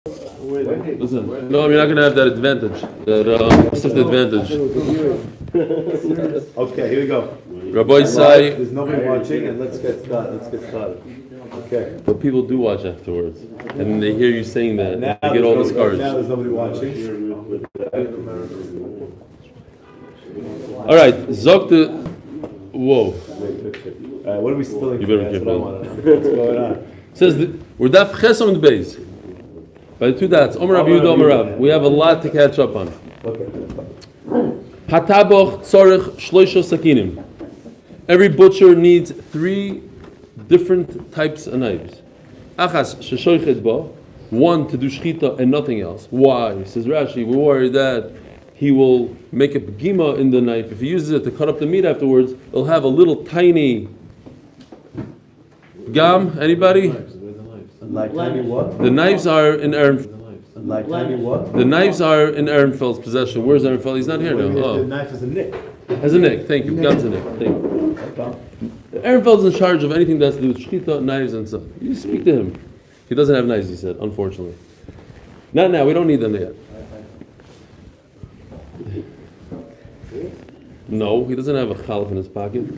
Listen, no, you're not going to have that advantage, that fifth advantage. Okay, here we go. Rabbi Sai. There's nobody watching, and let's get started. Okay. But people do watch afterwards, and they hear you saying that, Now they get all discouraged. Now there's nobody watching. All right, Zokta. Whoa. What are we spilling? You better That's keep what I on. want to know. What's going on? Says we're Daf Chesam Beis. By the two dots, Omer Rav Yehuda, Omer Rav. We have a lot to catch up on. Hataboch tzorich shloisha sakinim. Every butcher needs 3 different types of knives. Achas sheshoichet bo, one to do shchita and nothing else. Why? Says Rashi, we're worried that he will make a pegima in the knife. If he uses it to cut up the meat afterwards, it'll have a little tiny gam. Anybody? Like tiny what? The knives are in Ehrenfeld. Like tiny what? The knives are in Ehrenfeld's possession. Where's Ehrenfeld? He's not here now. The knife is a nick. Has a nick. Thank you. Got a nick. Thank you. Ehrenfeld's in charge of anything that's to do with shchita, knives, and stuff. You speak to him. He doesn't have knives, he said, unfortunately. Not now. We don't need them yet. No, he doesn't have a chalif in his pocket.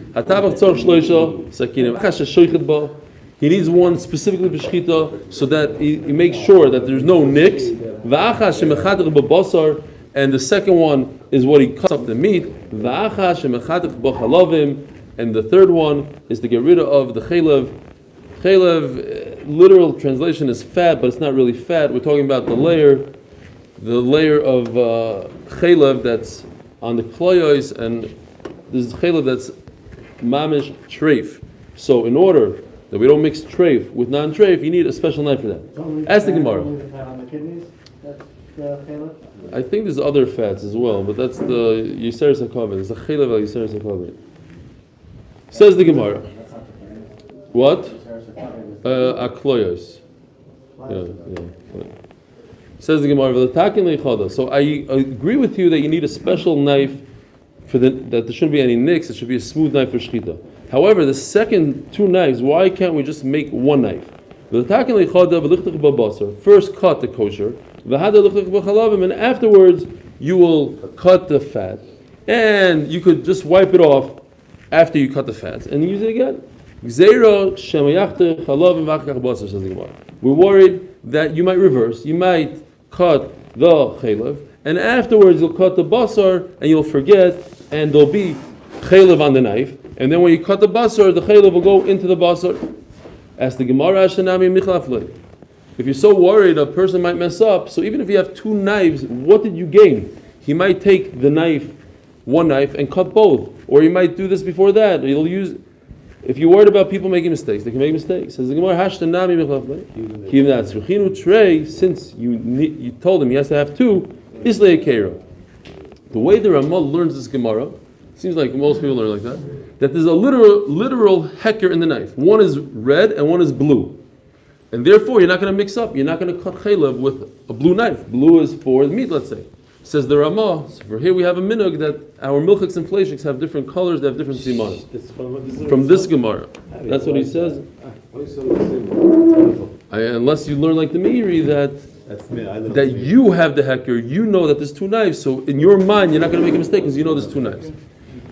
He needs one specifically for shchita, so that he makes sure that there's no nicks. And the second one is what he cuts up the meat. And the third one is to get rid of the chaylev. Chaylev, literal translation is fat, but it's not really fat. We're talking about the layer of chaylev that's on the kloyos, and this is chaylev that's mamish treif. So in order that we don't mix treif with non-treif, you need a special knife for that. Ask the Gemara. I think there's other fats as well, but that's the Yisrael Sakavin. It's the chaylev al Yisrael Sakavin. Says the Gemara. What? Akloyos. Yeah. Says the Gemara. So I agree with you that you need a special knife for that there shouldn't be any nicks. It should be a smooth knife for shchita. However, the second 2 knives, why can't we just make one knife? First cut the kosher, and afterwards you will cut the fat, and you could just wipe it off after you cut the fats and use it again. We're worried that you might reverse. You might cut the chaylev, and afterwards you'll cut the basar, and you'll forget, and there'll be chaylev on the knife, and then when you cut the basar, the chaylev will go into the basar. As the Gemara Hashanami Michlafle. If you're so worried a person might mess up, so even if you have 2 knives, what did you gain? He might take the knife, one knife, and cut both. Or he might do this before that. He'll use. If you're worried about people making mistakes, they can make mistakes. Says the Gemara Hashanami Michlafle. Since you told him he has to have 2, Islay Keira. The way the Ramah learns this Gemara, seems like most people learn like that there's a literal hecker in the knife. One is red and one is blue. And therefore, you're not going to mix up. You're not going to cut chaylev with a blue knife. Blue is for the meat, let's say. Says the Ramah, so for here we have a minhag that our milchiks and fleishiks have different colors, they have different simanim. From this Gemara. That's what he says. Unless you learn like the Meiri that you have the hecker, you know that there's 2 knives, so in your mind, you're not going to make a mistake because you know there's 2 knives.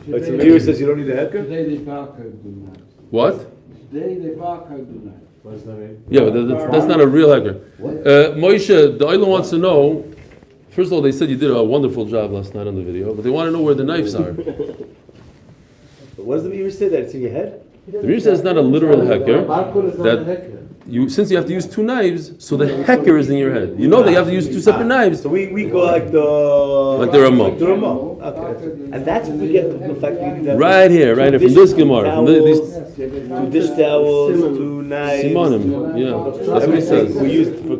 But so Meiri says you don't need a hecker? What? What does that mean? Yeah, but that's not a real hecker. Moshe, the Oila wants to know, first of all, they said you did a wonderful job last night on the video, but they want to know where the knives are. But what does the Meiri say, that it's in your head? The Meiri says it's not a literal hecker, that since you have to use 2 knives, so the hecker is in your head. You know that you have to use 2 separate knives. So we go like the Ramah. Like the Ramah. Okay. And that's what we get the fact that you need right here, from this Gemara. From these 2 dish towels, 2 knives. Simanim, yeah. That's what he says. We use for I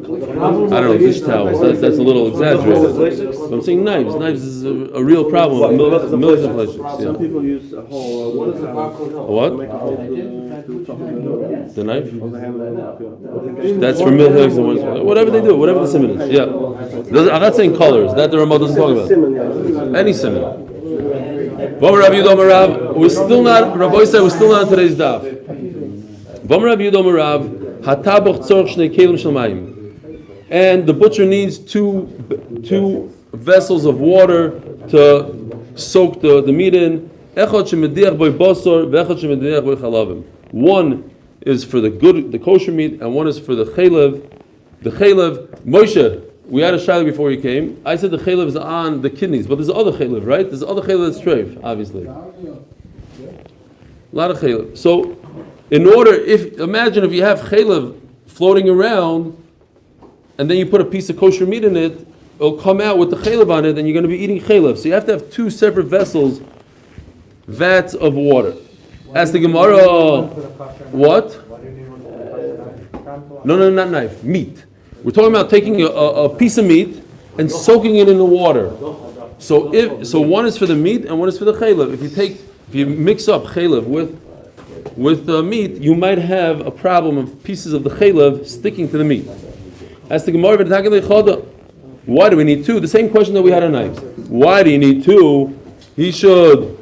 don't know, dish towels. That's a little exaggerated. But I'm saying knives. Knives is a real problem. Milk inflation. Some people use a whole what? The knife? That's for milchiks and whatever they do, whatever the simon is. Yeah. I'm not saying colors. That the Ramah doesn't talk about. Any simon. We're still not. Rabbi said we're still not on today's daf. and the butcher needs two vessels of water to soak the meat in. One is for the kosher meat, and one is for the chaylev. The chaylev, Moshe, we had a shaila before you came. I said the chaylev is on the kidneys, but there's other chaylev, right? There's other chaylev that's treif, obviously. A lot of chaylev. So, imagine if you have chaylev floating around, and then you put a piece of kosher meat in it, it'll come out with the chaylev on it, and you're going to be eating chaylev. So you have to have two separate vessels, vats of water. Ask the Gemara, what? No, not knife, meat. We're talking about taking a piece of meat and soaking it in the water. So one is for the meat and one is for the chaylev. If you mix up chaylev with meat, you might have a problem of pieces of the chaylev sticking to the meat. Ask the Gemara, why do we need two? The same question that we had on knives. Why do you need two? He should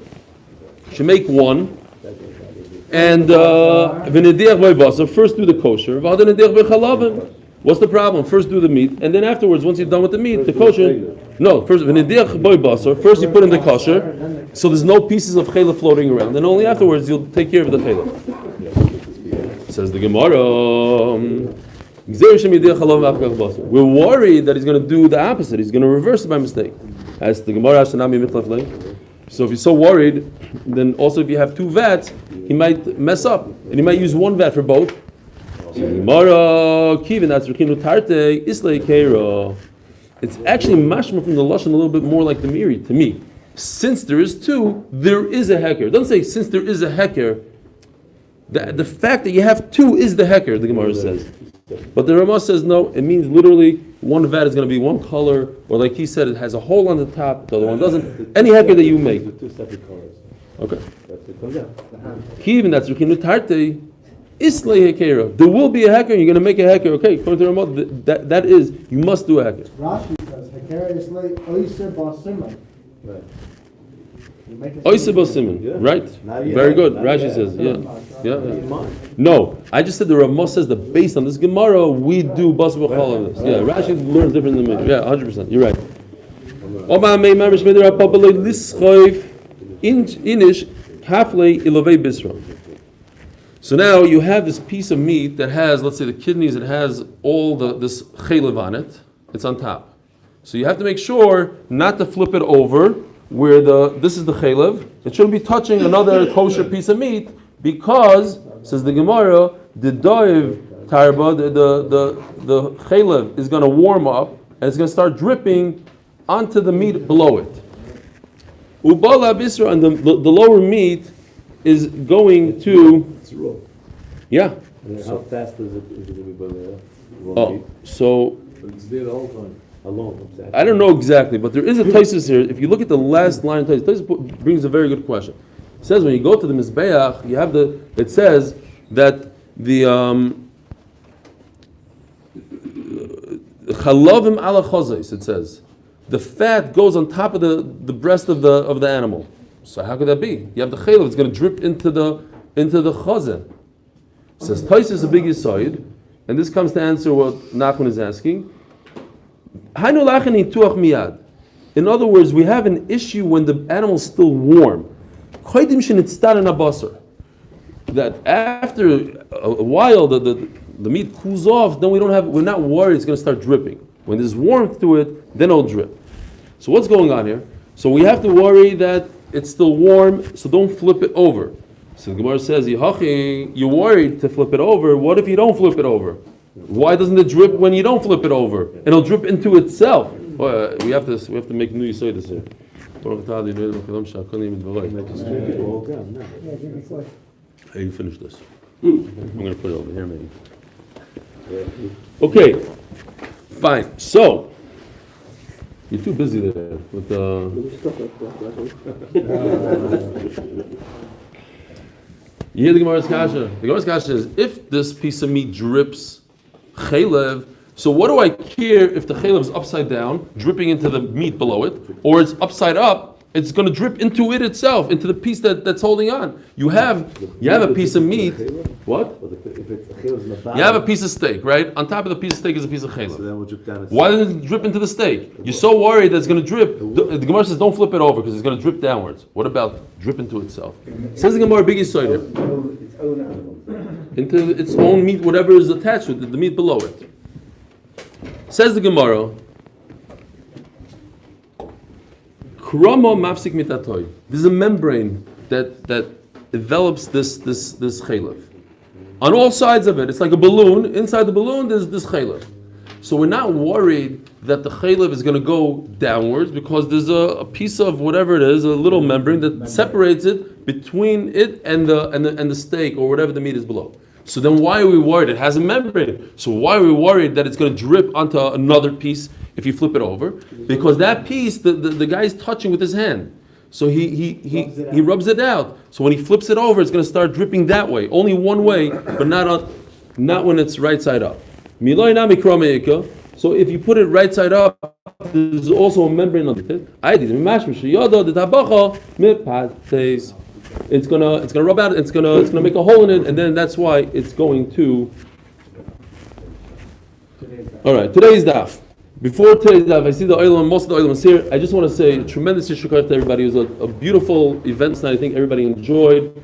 make one. And first do the kosher. What's the problem? First do the meat, and then afterwards, once you're done with the meat, the kosher. No, first you put in the kosher, so there's no pieces of chaylev floating around, and only afterwards you'll take care of the chaylev. Says the Gemara. We're worried that he's going to do the opposite. He's going to reverse it by mistake. As the Gemara. So if you're so worried, then also if you have two vats, he might mess up, and he might use one vat for both. It's actually mashma from the lashon a little bit more like the miri to me. Since there is two, there is a heker. Don't say since there is a heker. The fact that you have two is the heker, the Gemara says. But the Ramah says no, it means literally one vat is going to be one color, or like he said, it has a hole on the top, the other one doesn't. Any heker that you make. Two separate colors. Okay. Even that's Ruchinu Tarte, Islay Hekera. There will be a heker, you're going to make a heker. Okay, according to the Ramah, that is, you must do a heker. Rashi says, Hekera Islay Oyser Basimon. Right. Oyser Basimon, right? Very good. Rashi says, yeah. No, I just said the Ramah says that based on this Gemara, we do Bas B'chol on this. Yeah, Rashi learns different than me. Yeah, 100%. You're right. So now you have this piece of meat that has, let's say, the kidneys. It has all this chaylev on it. It's on top. So you have to make sure not to flip it over where this is the chaylev. It shouldn't be touching another kosher piece of meat because, says the Gemara, the doiv tarba, the chaylev is going to warm up and it's going to start dripping onto the meat below it. Ubala bisra, and the lower meat is going to. It's raw. Yeah. And how fast is it going to be boiled? So. But it's there the whole time. Alone. I don't know exactly, but there is a Taisus here. If you look at the last line, Taisus brings a very good question. It says when you go to the Mizbeach, you have it says that the chalavim ala chazais, it says. The fat goes on top of the breast of the animal. So how could that be? You have the chaylev, it's going to drip into the chazah. Says Taisus a big yisoid, and this comes to answer what Nachman is asking. In other words, we have an issue when the animal is still warm. That after a while the meat cools off, then we're not worried it's going to start dripping. When there's warmth to it, then it'll drip. So what's going on here? So we have to worry that it's still warm, so don't flip it over. So the Gemara says, you're worried to flip it over. What if you don't flip it over? Why doesn't it drip when you don't flip it over? And it'll drip into itself. We have to make new yisodas here. Hey, you finish this. I'm going to put it over here, maybe. Okay, fine. So you're too busy there with You hear the Gemara's kasha? The Gemara's kasha is if this piece of meat drips chaylev, so what do I care if the chaylev is upside down, dripping into the meat below it, or it's upside up it's going to drip into it itself, into the piece that's holding on. You have a piece of meat. What? You have a piece of steak, right? On top of the piece of steak is a piece of chaylev. Why doesn't it drip into the steak? You're so worried that it's going to drip. The Gemara says don't flip it over because it's going to drip downwards. What about drip into itself? Says the Gemara, big yisoder. Into its own meat, whatever is attached with it, the meat below it. Says the Gemara, Krama mafsik mitatoy. There's a membrane that envelops this chaylev. On all sides of it, it's like a balloon. Inside the balloon, there's this chaylev. So we're not worried that the chaylev is going to go downwards because there's a piece of whatever it is, a little membrane that separates it between it and the steak or whatever the meat is below. So then why are we worried? It has a membrane. So why are we worried that it's going to drip onto another piece if you flip it over? Because that piece, the guy's touching with his hand. So he rubs it out. So when he flips it over, it's going to start dripping that way. Only one way, but not when it's right side up. So if you put it right side up, there's also a membrane underneath it. It's gonna rub out. It's gonna make a hole in it, and then that's why it's going to. All right, today's daf. Before today's daf, I see the oilam. Most of the oilam is here. I just want to say a tremendous yeshukar to everybody. It was a beautiful event tonight. I think everybody enjoyed.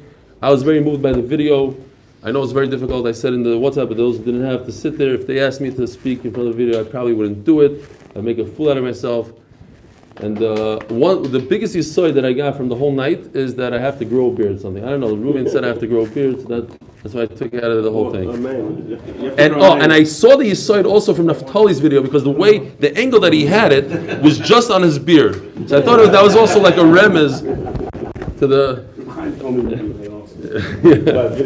I was very moved by the video. I know it's very difficult. I said in the WhatsApp, but those who didn't have to sit there. If they asked me to speak in front of the video, I probably wouldn't do it. I'd make a fool out of myself. And the biggest yisoid that I got from the whole night is that I have to grow a beard or something. I don't know. Reuven said I have to grow a beard, so that's why I took it out of the whole thing. And I saw the yisoid also from Naftali's video because the angle that he had it was just on his beard. So I thought that was also like a remez to the. You have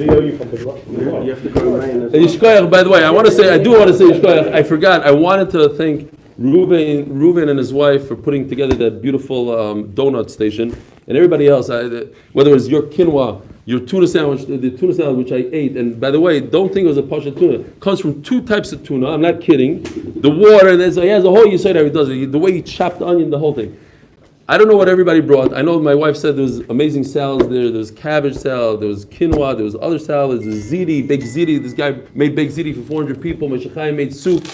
to go rain. Yishkoyach, by the way, I do want to say Yishkoyach. I forgot. I wanted to thank Reuven and his wife for putting together that beautiful donut station, and everybody else. Whether it was your quinoa, your tuna sandwich, the tuna sandwich which I ate. And by the way, don't think it was a pasha tuna. It comes from two types of tuna. I'm not kidding. The water, he has a whole yisoid how he does it. The way he chopped the onion, the whole thing. I don't know what everybody brought. I know my wife said there was amazing salads there. There was cabbage salad, there was quinoa, there was other salads, there was ziti, baked ziti. This guy made baked ziti for 400 people. Meshachai made soup.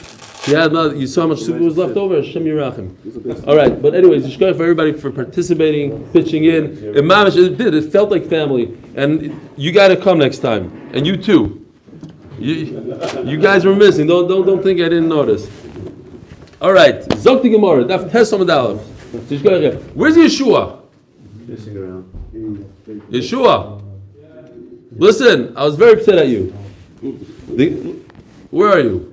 You saw how much soup was left over? Hashem Yirachim. All right, but anyways, yishkoyach for everybody for participating, pitching in. It felt like family. And you got to come next time. And you too. You guys were missing. Don't think I didn't notice. All right, Zok the Gemara, Daf Tes Amud Aleph. Where's Yeshua? Yeshua. Listen, I was very upset at you. Where are you?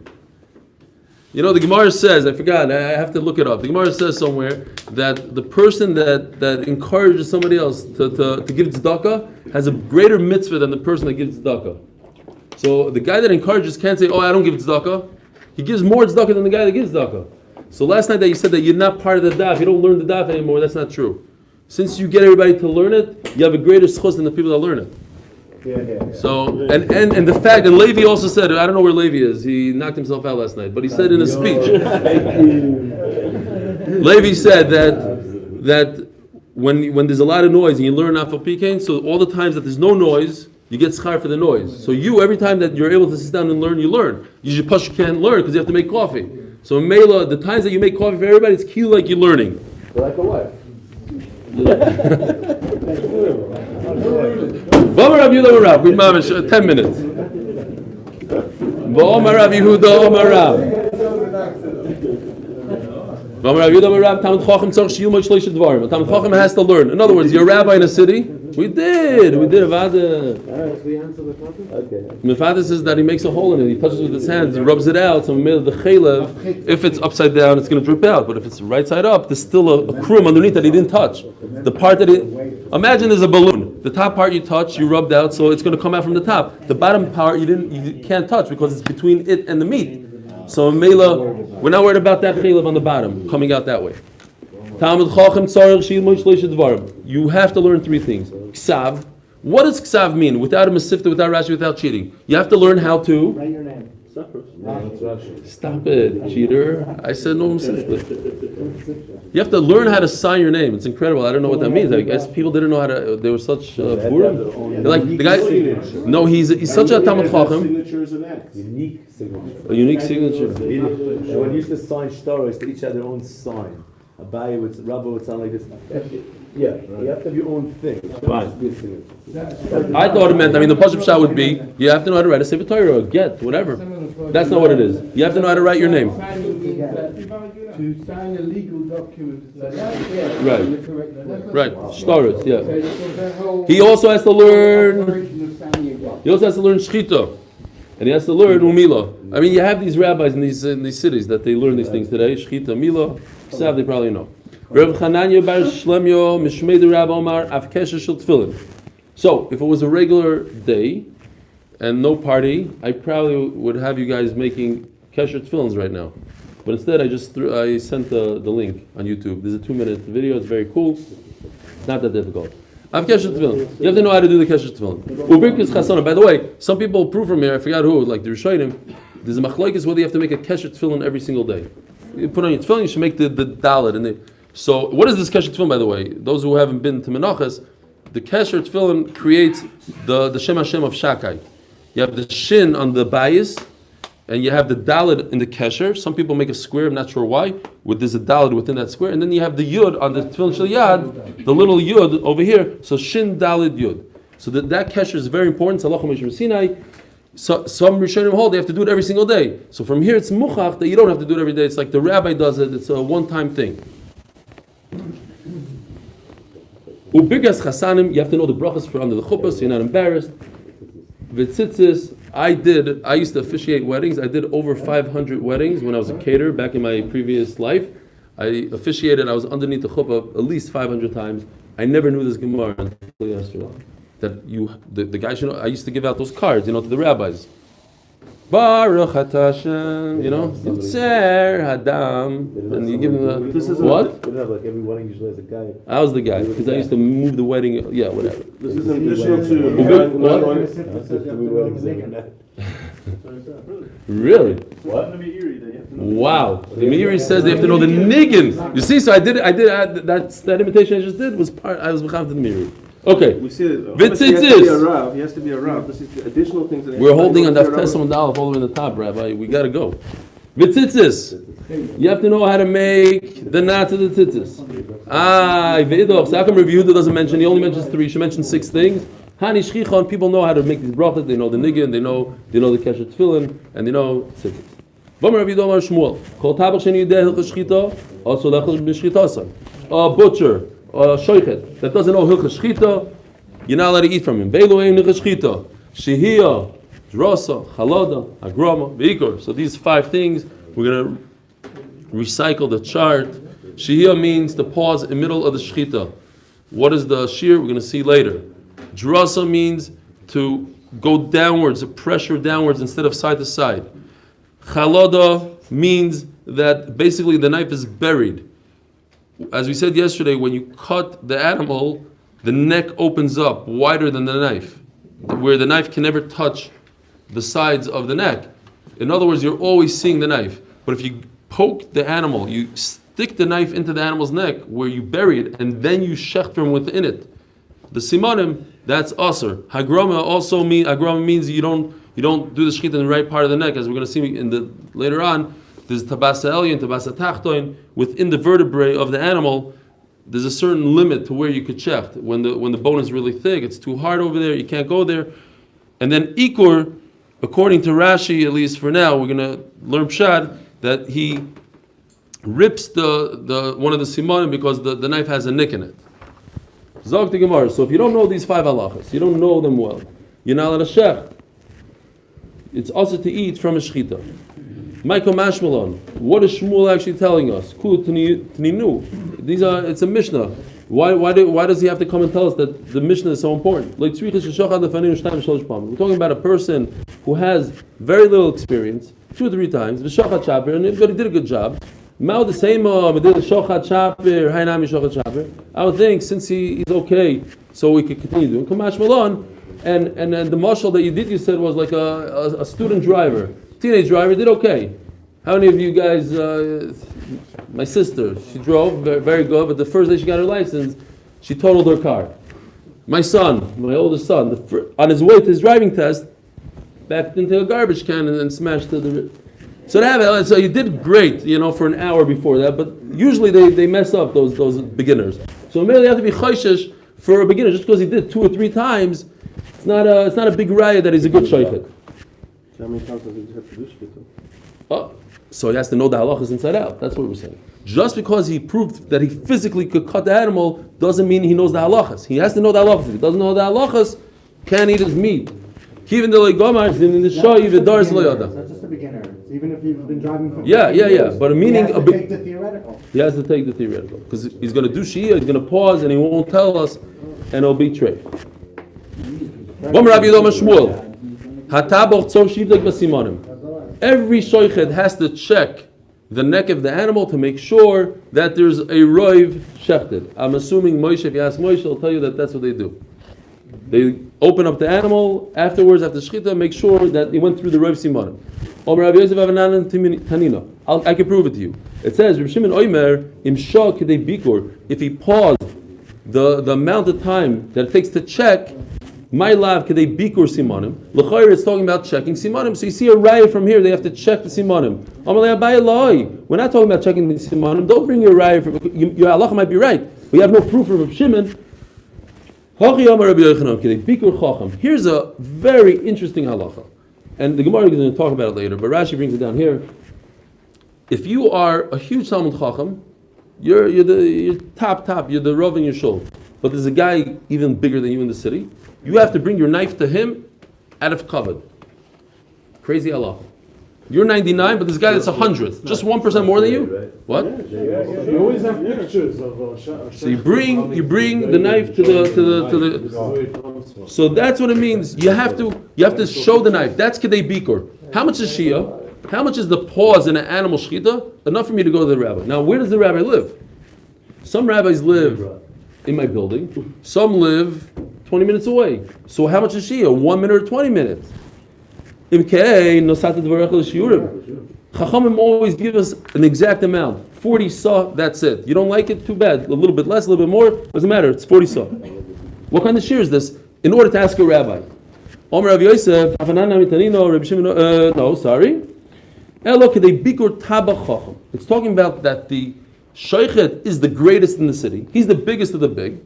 You know, the Gemara says, I forgot, I have to look it up. The Gemara says somewhere that the person that encourages somebody else to give tzedakah has a greater mitzvah than the person that gives tzedakah. So the guy that encourages can't say, I don't give tzedakah. He gives more tzedakah than the guy that gives tzedakah. So last night that you said that you're not part of the daf, you don't learn the daf anymore, that's not true. Since you get everybody to learn it, you have a greater schus than the people that learn it. Yeah. So, and the fact, and Levi also said, I don't know where Levi is, he knocked himself out last night, but he said in his speech, Levi said that when there's a lot of noise and you learn Afal Pikain, so all the times that there's no noise, you get schar for the noise. So every time that you're able to sit down and learn, you learn. You just can't learn because you have to make coffee. So in Mela, the times that you make coffee for everybody, it's key like you're learning. Like a wife. V'amar Rav Yehuda Rav, with mamash 10 minutes. V'amar Rav Yehuda Amar Rav. V'amar Rav Yehuda Amar Rav. Talmid Chacham tzarich sheyilmod shloisha dvarim. Talmid Chacham has to learn. In other words, you're a rabbi in a city. We did avada. Okay. Mefada says that he makes a hole in it. He touches it with his hands. He rubs it out. So made the chaylev. If it's upside down, it's going to drip out. But if it's right side up, there's still a krum underneath that he didn't touch. The part that imagine there's a balloon. The top part you touch, you rubbed out, so it's going to come out from the top. The bottom part you can't touch because it's between it and the meat. So Mela, we're not worried about that chaylev on the bottom coming out that way. You have to learn three things. Ksav. What does ksav mean? Without a mesifta, without Rashi, without cheating. You have to learn how to Write your name. Stop it, cheater. I said no simply. You have to learn how to sign your name. It's incredible. I don't know what that means. I guess people didn't know how to. They were such burim. Like the guy. No, he's such a Talmud Chacham. Signature is an X. Unique signature. A unique signature. And when you used to sign shtaros, they each had their own sign. Abaye would, Rabba would sound like this. Yeah, you have to have your own thing. Fine. I thought it meant, the Pashup Shah would be, you have to know how to write a Sefer Torah, a get, whatever. That's not what it is. You have to know how to write your name. To sign a legal document. Right. Shtaros, yeah. He also has to learn Shchita. And he has to learn Umila. You have these rabbis in these cities that they learn these things today. Shchita, Mila, Sav, they probably know. Rav Chananya bar Shlemyo Mishmei Rab Omar Avkesha Shel Tefillin. So, if it was a regular day and no party, I probably would have you guys making Kesher Tefillins right now. But instead, I sent the link on YouTube. There's a 2-minute video. It's very cool. It's not that difficult. Avkesha Tefillin. You have to know how to do the Kesher Tefillin. Ubirkis Chasana. By the way, some people prove from here. I forgot who. Like the Rishonim. There's a machlokes whether you have to make a Kesher Tefillin every single day. You put on your Tefillin, you should make the dalet and the. So, what is this Kesher Tefillin, by the way? Those who haven't been to Menachas, the Kesher Tefillin creates the Shem Hashem of Shakai. You have the Shin on the bayis, and you have the Dalet in the Kesher. Some people make a square, I'm not sure why, there's a Dalet within that square, and then you have the Yud on the Tefillin Shel Yad, the little Yud over here, so Shin, Dalet, Yud. So that Kesher is very important, Salach HaMoshe Sinai. So, some Rishonim hold they have to do it every single day. So from here it's Muchach that you don't have to do it every day, it's like the rabbi does it, it's a one-time thing. Ubigas chasanim, you have to know the brachas for under the chuppah, so you're not embarrassed. Vitzitzis, I used to officiate weddings. I did over 500 weddings when I was a caterer back in my previous life. I officiated, I was underneath the chuppah at least 500 times. I never knew this Gemara until yesterday. That the guy should know, I used to give out those cards, to the rabbis. Baruch Hashem, Yitzer Hadam, and you give them the what? Like every wedding usually has a guy. I was the guy because I used to move the wedding. Yeah, whatever. This is an additional Really? What? Wow. The Meiri says they have to know the niggin. You see, so I did that imitation I just did was I was behind the Meiri. Okay. We see it. Vitzitzis. He has to be a Rav. This is the additional things that we're holding on Daf Tesam and Aleph all the way in the top, Rabbi. We got to go. Vitzitzis. You have to know how to make the knots of the tzitzis. V'idach. So how come Rav Yehuda doesn't mention? He only mentions 3. He should mention 6 things. Hani shchichon. People know how to make these brachas. They know the niggin. They know the kesher tefillin, and they know tzitzis. V'amar Rav Yehuda Amar Shmuel. Kol tabach sheni yudeh hilchos shchita. Also lechos b'shchitasa. A butcher. Shoichet that doesn't know hilchas shchita, you're not allowed to eat from him. Veilu hilchas shchita, shehiyah, drasa, chalada, agrama, veikor. So these 5 things, we're going to recycle the chart. Shehiyah means to pause in the middle of the shchita. What is the shear? We're going to see later. Drasa means to go downwards, to pressure downwards instead of side to side. Chalada means that basically the knife is buried. As we said yesterday, when you cut the animal, the neck opens up wider than the knife, where the knife can never touch the sides of the neck. In other words, you're always seeing the knife. But if you poke the animal, you stick the knife into the animal's neck where you bury it, and then you shecht from within it. The simanim, that's aser. Hagrama means you don't do the shechita in the right part of the neck, as we're going to see later on. There's tabasa elyon, tabasa tachton. Within the vertebrae of the animal, there's a certain limit to where you could shecht. When the bone is really thick, it's too hard over there, you can't go there. And then ikur, according to Rashi, at least for now, we're going to learn pshat, that he rips the one of the simanim because the knife has a nick in it. Zog the Gemara. So if you don't know these 5 halachas, you don't know them well, you're not allowed to shecht. It's also to eat from a shechita. Michael Mashmalon, what is Shmuel actually telling us? It's a Mishnah. Why does he have to come and tell us that the Mishnah is so important? We're talking about a person who has very little experience, 2 or 3 times, but he did a good job. I would think since he's okay, so we could continue doing. And the marshal that you said was like a student driver. Teenage driver did okay. How many of you guys, my sister, she drove very good, but the first day she got her license, she totaled her car. My son, my oldest son, on his way to his driving test, backed into a garbage can and smashed to the... So you did great, for an hour before that, but usually they mess up those beginners. So maybe you have to be choishish for a beginner. Just because he did 2 or 3 times, it's not a big raya that he's a good shaykhid. How many times does he have to do shkita? Oh, so he has to know the halachas inside out. That's what we're saying. Just because he proved that he physically could cut the animal doesn't mean he knows the halachas. He has to know the halachas. If he doesn't know the halachas, can't eat his meat. Even the gomar in the shoyi the dars loyada. That's just a beginner. Even if you've been driving for Yeah. But meaning he has to take the theoretical. He has to take the theoretical because he's going to do shia. He's going to pause and he won't tell us, and it'll be trick. Every shoichet has to check the neck of the animal to make sure that there's a roiv shechted. I'm assuming Moshe, if you ask Moshe, he'll tell you that that's what they do. They open up the animal afterwards, after shechita, make sure that it went through the roiv simanim. I can prove it to you. It says, if he paused the amount of time that it takes to check, my lav kadei bikur simanim. L'chayr it's talking about checking simanim. So you see a raya from here, they have to check the simanim. We're not talking about checking the simanim. Don't bring your raya. Your halacha might be right. We have no proof of Reb Shimon. Here's a very interesting halacha, and the Gemara is going to talk about it later. But Rashi brings it down here. If you are a huge Talmud Chacham, you're top. You're the Rav in your shul. But there's a guy even bigger than you in the city. You have to bring your knife to him out of kavod. Crazy halacha. You're 99, but this guy that's 100. Just 1% more than you? What? You always have pictures of So you bring the knife to the. So that's what it means. You have to show the knife. That's kedei bikur. How much is shia? How much is the pause in an animal shechita? Enough for me to go to the rabbi. Now, where does the rabbi live? Some rabbis live in my building. Some live 20 minutes away. So how much is shia? 1 minute or 20 minutes? Chachamim always give us an exact amount. 40 saw, that's it. You don't like it? Too bad. A little bit less, a little bit more, doesn't matter. It's 40 saw. What kind of shear is this? In order to ask a rabbi. It's talking about that the Sheikhet is the greatest in the city. He's the biggest of the big.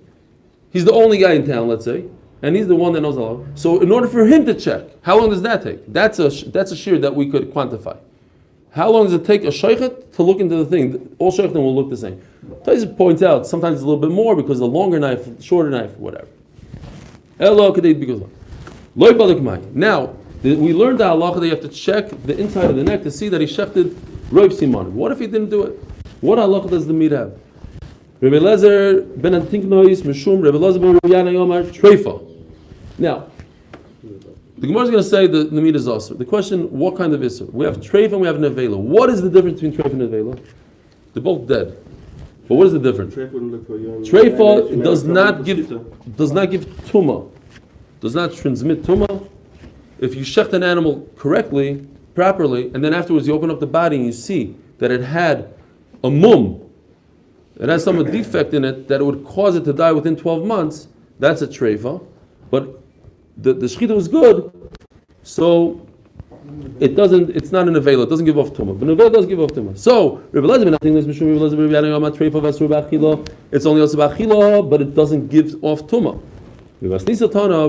He's the only guy in town, let's say. And he's the one that knows Allah. So in order for him to check, how long does that take? That's a shear that we could quantify. How long does it take a sheikhet to look into the thing? All sheikhetim will look the same. Taisa points out sometimes it's a little bit more because the longer knife, shorter knife, whatever. Now, we learned that halacha that you have to check the inside of the neck to see that he shechted roiv siman. What if he didn't do it? What halacha does the meat have? Rebbe Lezer ben Antinknois Mishum Rebbe Lezer ben Yana Yomar Treifa. Now, the Gemara is going to say the meat is also. The question, what kind of isur? We have treifa and we have nevela. What is the difference between treifa and nevela? They're both dead. But what is the difference? Treifa does not give tumah, does not transmit tumah. If you shecht an animal correctly, properly, and then afterwards you open up the body and you see that it had a mum, it has some defect in it that it would cause it to die within 12 months, that's a treifa. But the shechita was good, so it's not an avela, it doesn't give off tumah. But an avela does give off tumah. So, it's only also b'achila, but it doesn't give off tumah. But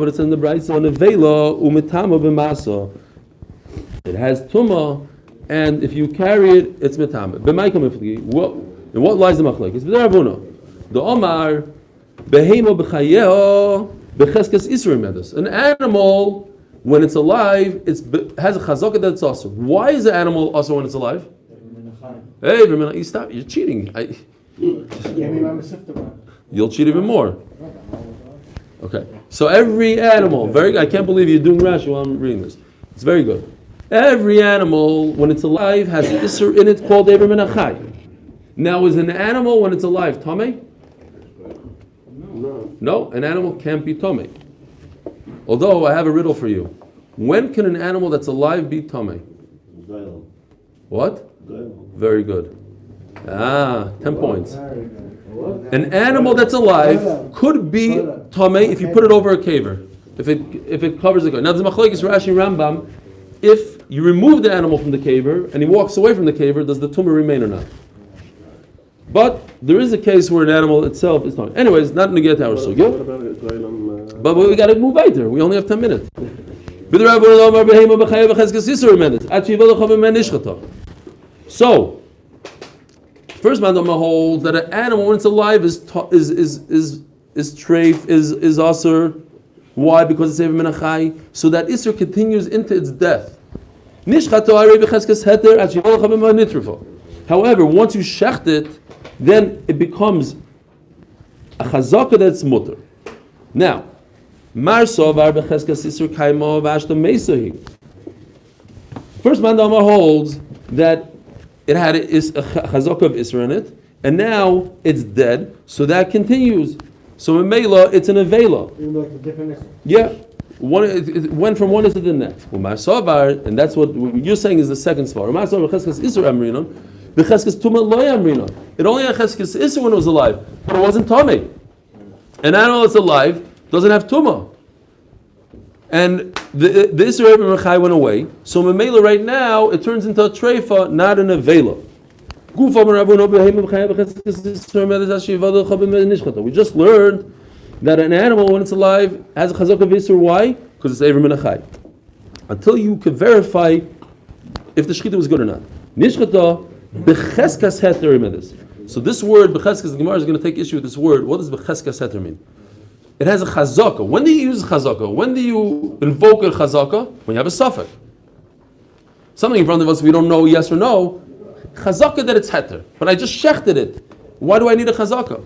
it's in the brayso, an avela u'mitama b'masa. It has tumah, and if you carry it, it's mitama. In what lies the machlek? It's b'derabuna. The Omar, behema b'chayeho, an animal, when it's alive, has a chazaka that it's also. Why is the animal also when it's alive? Hey, you stop! You're cheating. You'll cheat even more. Okay. So every animal, I can't believe you're doing Rashi while I'm reading this. It's very good. Every animal, when it's alive, has an isser in it called Eber Min HaChai. Now, is an animal when it's alive tamei? No, an animal can't be tamei. Although I have a riddle for you. When can an animal that's alive be tamei? What? Very good. 10 points. An animal that's alive could be tamei if you put it over a caver. If it covers the caver. Now there's machlokes Rashi Rambam. If you remove the animal from the caver and he walks away from the caver, does the tumor remain or not? But there is a case where an animal itself is tamei. Anyways, not going to get to our sugya. But we got to move later. We only have 10 minutes. So, first Mandama holds that an animal when it's alive is treif, is asur. Why? Because it's even menachai. So that isur continues into its death. However, once you shecht it, then it becomes a chazaka that's mutter. Now, First Mandama holds that it had a chazaka of isra in it, and now it's dead, so that continues. So in Mela, it's an avela. Yeah, it went from one to the next. And that's what you're saying is the second svar. It only had cheskes isra when it was alive, but it wasn't tamei. An animal that's alive doesn't have tumah. And the Isra Ibn Rechai went away. So Memela right now, it turns into a treifa, not an avela. We just learned that an animal, when it's alive, has a chazak of Isra. Why? Because it's Ibn Rechai. Until you can verify if the shechita was good or not. Nishchata, becheskas heter imedis. So this word, becheskas, the Gemara is going to take issue with this word. What does becheskas heter mean? It has a chazaka. When do you use chazaka? When do you invoke a chazaka? When you have a suffix. Something in front of us we don't know yes or no. Chazaka that it's heter. But I just shechted it. Why do I need a chazaka?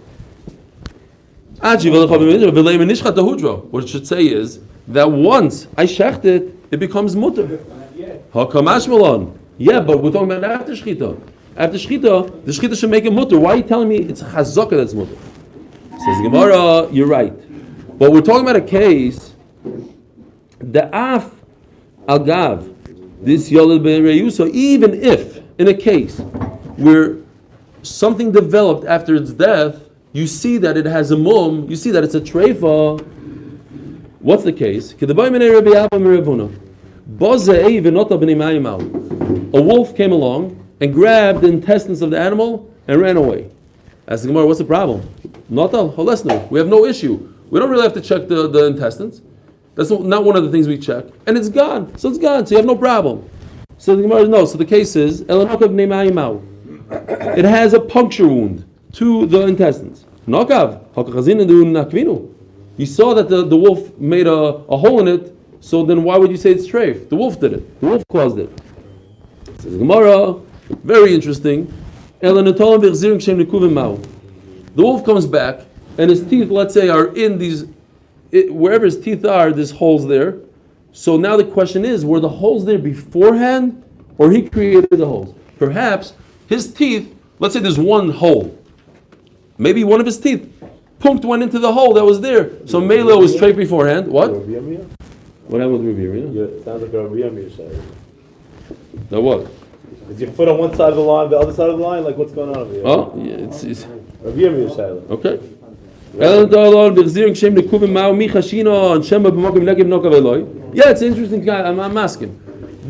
What it should say is that once I shecht it, it becomes mutter. Yeah, but we're talking about after shchita. After shchita, the shchita should make it mutter. Why are you telling me it's a chazaka that's mutter? Says the Gemara, you're right. But we're talking about a case, the af agav, this yolid be'reyu. So even if in a case where something developed after its death, you see that it has a mum, you see that it's a treifa. What's the case? A wolf came along and grabbed the intestines of the animal and ran away. Ask the Gemara, what's the problem? Not a holesner. We have no issue. We don't really have to check the intestines. That's not one of the things we check. And it's gone. So it's gone. So you have no problem. So the Gemara, no. So the case is, it has a puncture wound to the intestines. You saw that the wolf made a hole in it, so then why would you say it's treif? The wolf did it. The wolf caused it. Says the Gemara, very interesting. The wolf comes back, and his teeth, let's say, are in these, wherever his teeth are, there's holes there. So now the question is, were the holes there beforehand, or he created the holes? Perhaps his teeth, let's say there's one hole. Maybe one of his teeth went into the hole that was there. So Mela was straight beforehand. What? What happened with Rabbi? Yeah, it sounds like a Rabbi Yomi Shayla. Now what? Is your foot on one side of the line, the other side of the line? Like what's going on over here? Oh, yeah, it's Rabbi Yomi Shayla. okay. Yeah, it's an interesting guy. I'm asking.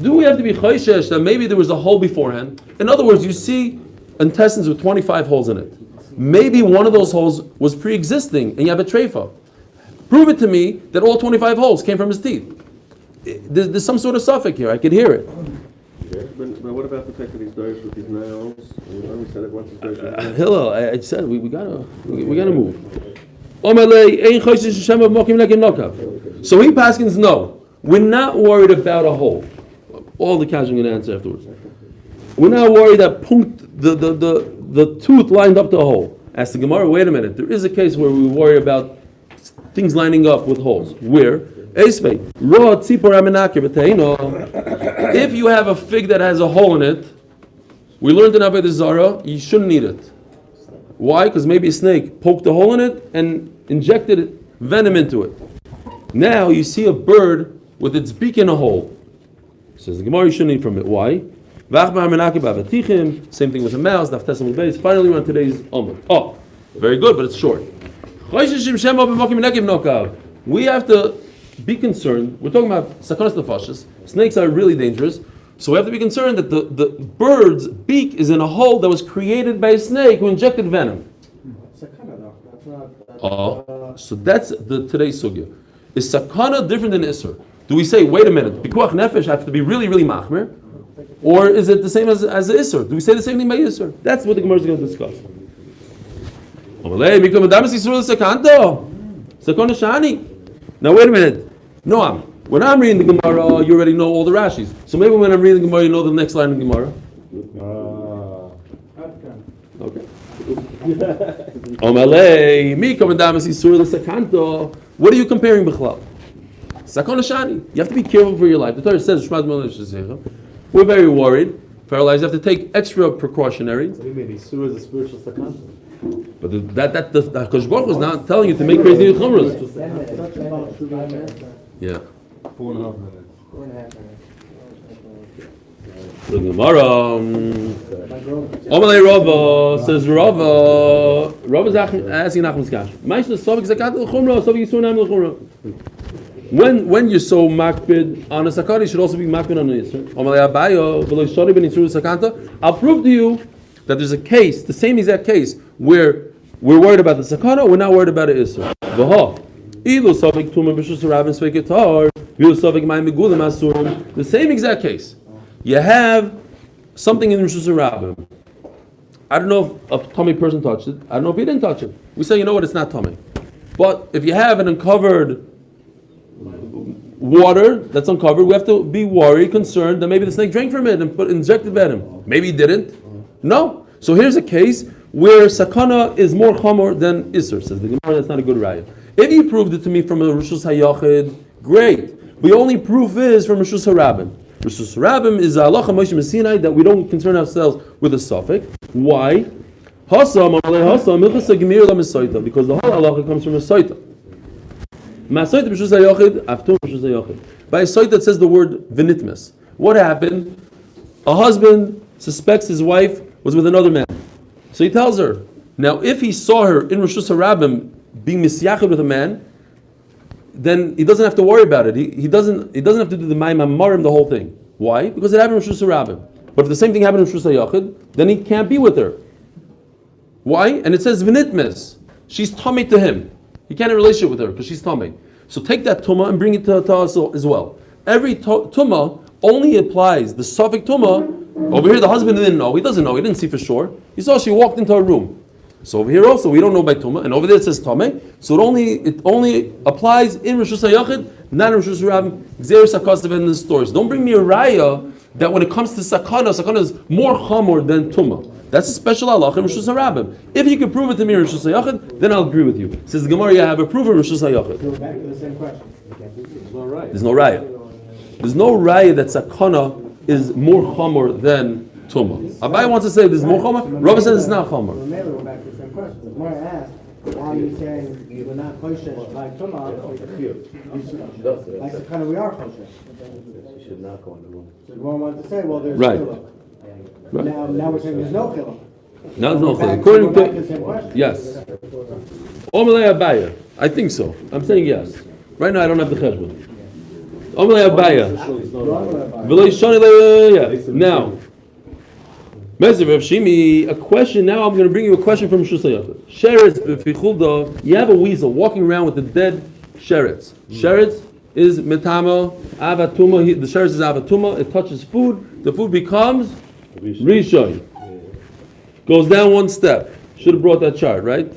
Do we have to be choishesh that maybe there was a hole beforehand? In other words, you see intestines with 25 holes in it. Maybe one of those holes was pre-existing and you have a treifa. Prove it to me that all 25 holes came from his teeth. There's some sort of suffix here. I could hear it. But what about the fact that he's dosed with his nails? We said it once he's dosed with his nails. Hillel, I said we gotta move. So he paskins no. We're not worried about a hole. All the cash I'm going to answer afterwards. We're not worried that the tooth lined up to a hole. Ask the Gemara, wait a minute. There is a case where we worry about things lining up with holes. Where? If you have a fig that has a hole in it, we learned in Avodah Zarah, you shouldn't eat it. Why? Because maybe a snake poked a hole in it and injected venom into it. Now you see a bird with its beak in a hole. Says the Gemara, you shouldn't eat from it. Why? Same thing with a mouse. Daf Tesam Beis. Finally, we're on today's Amud. Oh, very good, but it's short. We have to be concerned. We're talking about Sakonas Nefashis. Snakes are really dangerous. So we have to be concerned that the bird's beak is in a hole that was created by a snake who injected venom. So that's today's sugya. Is sakana different than isser? Do we say, wait a minute, pikuach nefesh have to be really, really machmer? Or is it the same as the isser? Do we say the same thing by isser? That's what the Gemara is going to discuss. Now wait a minute. Noam, when I'm reading the Gemara, you already know all the Rashis. So maybe when I'm reading the Gemara, you know the next line of the Gemara. Okay. What are you comparing, Bichlal? Sakona Shani. You have to be careful for your life. The Torah says, we're very worried. For our lives, you have to take extra precautionary. What do you mean? Isur is a spiritual sakana. But the Hakadosh Baruch Hu is not telling you to make crazy chumras. Yeah. 4.5 minutes. The Gemara. Omalei Rava says Rava is asking Nachman's Kash. When you're so makbid on a sakana, you should also be makbid on a yisr. Omalei Abayo v'lo shari ben yisur sakanta. I'll prove to you that there's a case, the same exact case, where we're worried about the sakana, we're not worried about the isur. V'ha. Ilu sovik tuma b'shus rabin sveikitar. Ilu sovik ma'im megulim asurim. The same exact case. You have something in Rishus Rabbim. I don't know if a tummy person touched it. I don't know if he didn't touch it. We say, you know what, it's not tummy. But if you have an uncovered water that's uncovered, we have to be worried, concerned that maybe the snake drank from it and injected venom. Maybe he didn't. No. So here's a case where sakana is more chamor than isser. Says the Gemara, that's not a good raya. If you proved it to me from a Rishus HaYachid, great. The only proof is from Rishus HaRabbim. Rishus HaRabbim is a halacha Moshe Messinai that we don't concern ourselves with a suffix. Why? Because the whole halacha comes from a soita. Ma'asoita b'Rishus HaYachid, after Rishus HaYachid. By a soita it says the word v'nitmes. What happened? A husband suspects his wife was with another man. So he tells her. Now if he saw her in Rishus HaRabbim being misyachid with a man, then he doesn't have to worry about it. He doesn't have to do the Mayim Amarim, the whole thing. Why? Because it happened in Rishus HaRabbim. But if the same thing happened in Rishus HaYachid, then he can't be with her. Why? And it says v'nitmes. She's tummy to him. He can't have a relationship with her because she's tummy. So take that tumah and bring it to us as well. Every tumah only applies the suffix tumah. Over here the husband didn't know. He doesn't know. He didn't see for sure. He saw she walked into her room. So over here also we don't know by tumah, and over there it says tameh. So it only applies in Rishus HaYachid, not in Rishus HaRabbim. Gzeres HaKosav in the stories. Don't bring me a raya that when it comes to sakana is more chamor than tumah. That's a special halach in Rishus HaRabbim. If you can prove it to me in Rishus HaYachid, then I'll agree with you. Says the Gemara, you have a proof in Rishus HaYachid. Go back to the same question. There's no raya. There's no raya that sakana is more chamor than tumah. Abai wants to say there's more chamor. Rabbi says it's not chamor. We're back to the same question. The Gemara asked, why are you saying we're not kosher like tumah? Like the kind of we are kosher. She should not go in the room. So the Gemara wanted to say, well, there's Right. chiluk. Right. Now we're saying there's no chiluk. No, there's no thing. We're According back to the to same question. yes, Omalei Abaya. I think so. I'm saying yes. Right now I don't have the cheshbon. Omalei Abaya. Now, Mezer Rav Shimi, a question. Now I'm going to bring you a question from Rishus HaYachid. Sheretz b'fichulda. You have a weasel walking around with the dead sheretz. Sheretz is metamo avatuma. The sheretz is avatuma. It touches food. The food becomes rishon. Goes down one step. Should have brought that chart, right?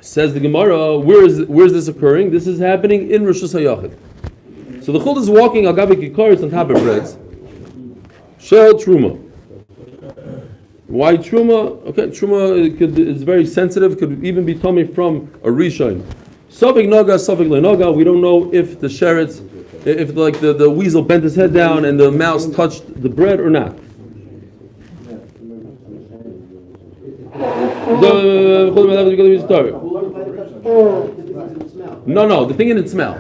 Says the Gemara. Where is this occurring? This is happening in Rishus HaYachid. So the chuld is walking al gabi kikaris on top of breads. Shel truma. Why truma? Okay, truma is very sensitive. Could even be tummy from a rishon. Sofik noga, sofik leinoga. We don't know if the sheretz, if the weasel bent his head down and the mouse touched the bread or not. No, the thing didn't smell.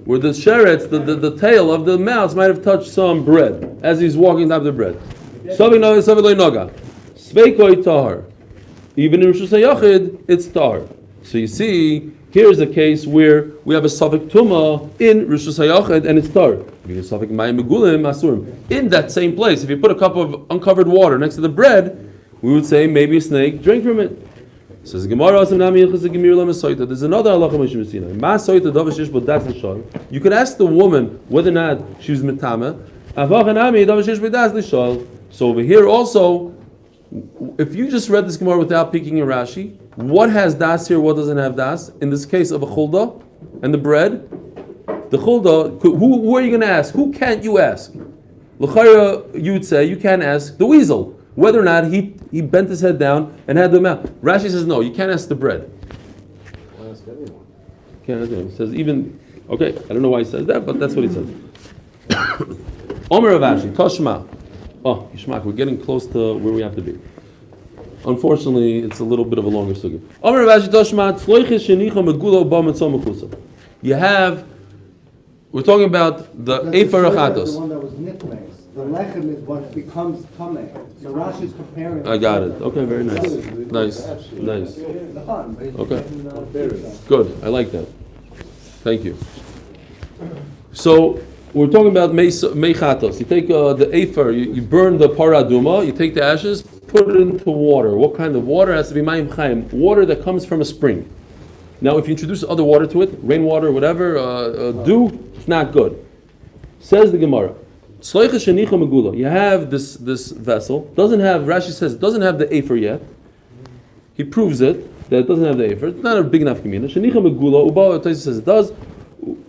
where the sheretz, the tail of the mouse might have touched some bread as he's walking down the bread. Even in Rosh Hashanah, it's tar. So you see, here's a case where we have a Safek Tumah in Rosh Hashanah and it's tar. In that same place, if you put a cup of uncovered water next to the bread, we would say maybe a snake drank from it. Says Gemara, there's another halacha. You could ask the woman whether or not she was mitama. So over here also, if you just read this Gemara without peeking in Rashi, what has das here, what doesn't have das? In this case of a chulda and the bread, the chulda, who are you going to ask? Who can't you ask? L'chayra, you would say, you can't ask the weasel whether or not he bent his head down and had the mouth. Rashi says no, you can't ask the bread. I'll ask anyone. Can't ask anyone. He says even, okay, I don't know why he says that, but that's what he says. Omer Ravashi, Toshma. Oh, Yishmak, we're getting close to where we have to be. Unfortunately, it's a little bit of a longer sugi. Omer Ravashi, Toshma, Tzloiches Shenicha Megulo Ba Mitzvah Mekusa. You have, we're talking about the Efer Achatos. The one that was nicknamed. The lechem is what becomes tameh. So Rashi's comparing. I got it. Okay, very nice. Nice. Okay. Good. I like that. Thank you. So we're talking about meichatos. You take the afer, you burn the paraduma, you take the ashes, put it into water. What kind of water? It has to be mayim chaim, water that comes from a spring. Now, if you introduce other water to it, rainwater, whatever, dew, it's not good. Says the Gemara. You have this vessel, doesn't have, Rashi says, doesn't have the afer yet. He proves it, that it doesn't have the afer. It's not a big enough gemina. Shenicha megula, uba, Taisa says it does.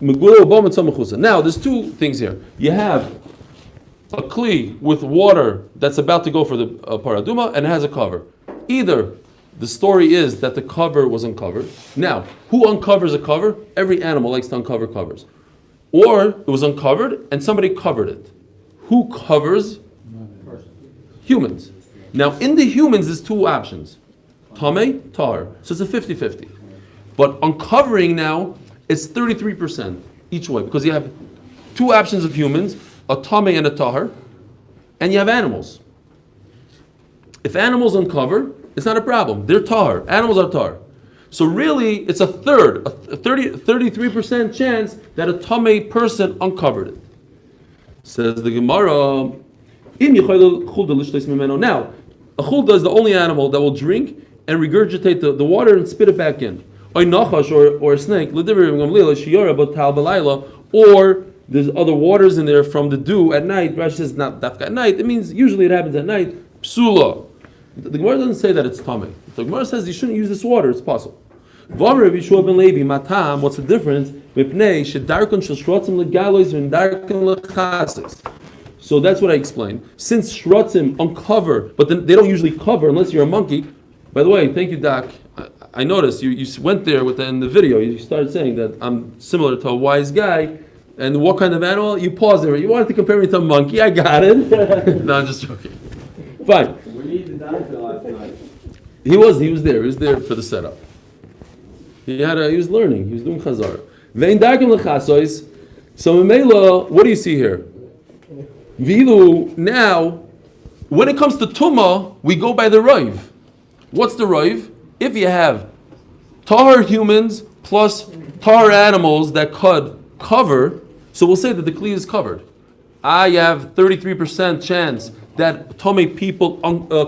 Megula, uba, mitzvah mechusa. Now, there's two things here. You have a kli with water that's about to go for the paraduma, and it has a cover. Either the story is that the cover was uncovered. Now, who uncovers a cover? Every animal likes to uncover covers. Or it was uncovered and somebody covered it. Who covers? Humans. Now, in the humans, there's two options. Tameh, tar. So it's a 50-50. But uncovering now, it's 33% each way. Because you have two options of humans, a tameh and a tar. And you have animals. If animals uncover, it's not a problem. They're tar. Animals are tar. So really, it's a 33% chance that a tamei person uncovered it. Says the Gemara. Now, a chulda is the only animal that will drink and regurgitate the water and spit it back in. Or a snake, or there's other waters in there from the dew at night. Rashi says not dafka at night. It means usually it happens at night. Psula. The Gemara doesn't say that it's tamei. The Gemara says you shouldn't use this water. It's possible. What's the difference? So that's what I explained. Since shrotzim uncover, but then they don't usually cover unless you're a monkey. By the way, thank you, Doc. I noticed you went there in the video. You started saying that I'm similar to a wise guy. And what kind of animal? You paused there. You wanted to compare me to a monkey. I got it. No, I'm just joking. Fine. We need the doctor last night. He was there. He was there for the setup. He was learning. He was doing chazar. So Memela, what do you see here? Vilu. Now, when it comes to Tumah, we go by the Rav. What's the Rav? If you have tar humans plus tar animals that could cover, so we'll say that the Kli is covered. I have 33% chance that Tomei people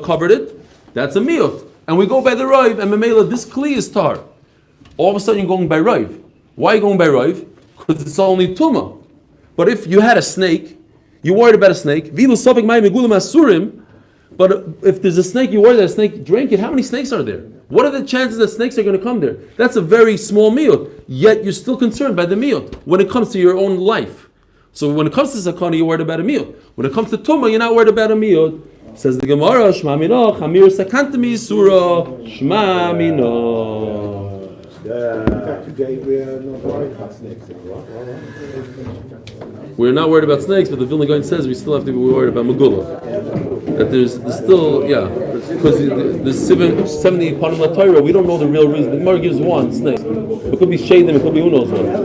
covered it. That's a miut. And we go by the Rav, and Memela, this Kli is tar. All of a sudden you're going by Rav. Why are you going by Rav? Because it's only Tumah. But if you had a snake, you're worried about a snake. But if there's a snake, you're worried that a snake drank it. How many snakes are there? What are the chances that snakes are going to come there? That's a very small miut. Yet you're still concerned by the miut when it comes to your own life. So when it comes to sakana, you're worried about a miut. When it comes to Tumah, you're not worried about a miut. Says the Gemara, Shma Mino, Chamir Sakantami Surah, Shma Mino. We're not worried about snakes, but the Vilna Gaon says we still have to be worried about Megullah. That there's still, because there's 70 Panim LaTorah, we don't know the real reason. The Gemara gives one snake. It could be Shadim, it could be who knows what.